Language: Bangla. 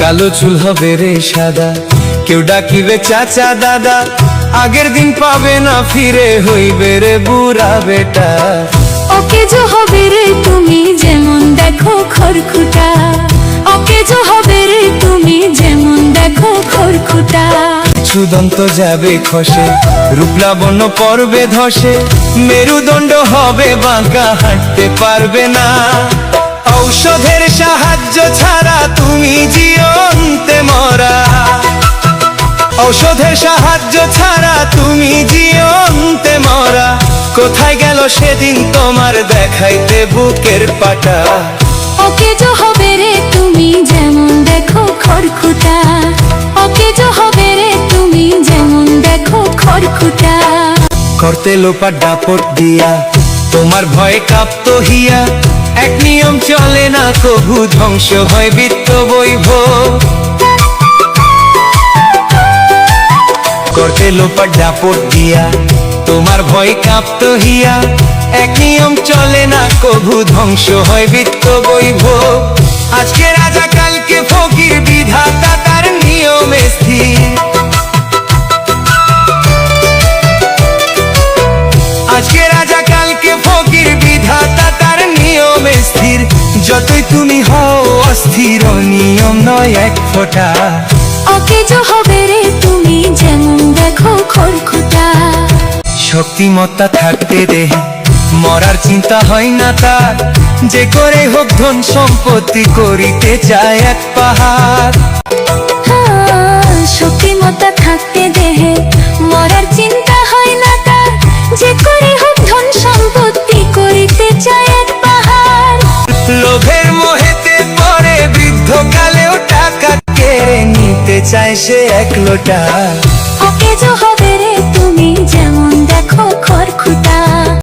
কালো চুল হবে রে সাদা, কেউ ডাকিবে চাচা দাদা, আগের দিন পাবে না ফিরে, হইবে রে বুড়া বেটা। ওকে যে হবে রে তুমি যেমন দেখো খড়খুটা, ওকে যে হবে রে তুমি যেমন দেখো খড়খুটা। সুদন্ত যাবে খসে, রূপলাবণ্য পর্বে ধসে, মেরুদণ্ড হবে বাঁকা, হাঁটতে পারবে না। ঔষধের সাহায্য ছাড়া তুমি জীবন্তে মরা, ঔষধের সাহায্য ছাড়া তুমি জীবন্তে মরা। কোথায় গেল সেদিন তোমার দেখাইতে বুকের পাটা? ওকে যে হবে রে তুমি যেমন দেখো খড়খুটা, ওকে যে হবে রে তুমি যেমন দেখো খড়খুটা। করতে লোপা ডাপট দিয়া তোমার ভয়ে কাঁপতো হিয়া, এক নিয়ম চলে না কভু, ধ্বংস হয় বিত্ত বৈভব। করতে লোপা ডাপট দিয়া তোমার ভয় কাঁপতো হিয়া, এক নিয়ম চলে না কভু, ধ্বংস হয় বিত্ত বৈভব। আজকে রাজা কালকে ফকির, বিধাতা তার নিয়মে স্থির। আজকে রাজা কালকে ফকির, বিধাতা তার নিয়মে স্থির। যতই তুমি হও অস্থির, নিয়ম নয় এক ফোঁটা। ওকে যে হবে রে তুমি যেমন দেখো খড়খুটা। শক্তিমত্তা থাকতে দেহে মরার চিন্তা হয় না তার, যে করে হোক ধন সম্পত্তি করিতে চায় এক পাহাড়। শক্তিমত্তা থাকতে দেহে মরার চিন্তা হয় না তার, যে করে হোক ধন সম্পত্তি করিতে চায় এক পাহাড়। লোভের মোহেতে পড়ে বৃদ্ধকালেও টাকা কেড়ে নিতে চায় সে এক লোটা। ওকে যে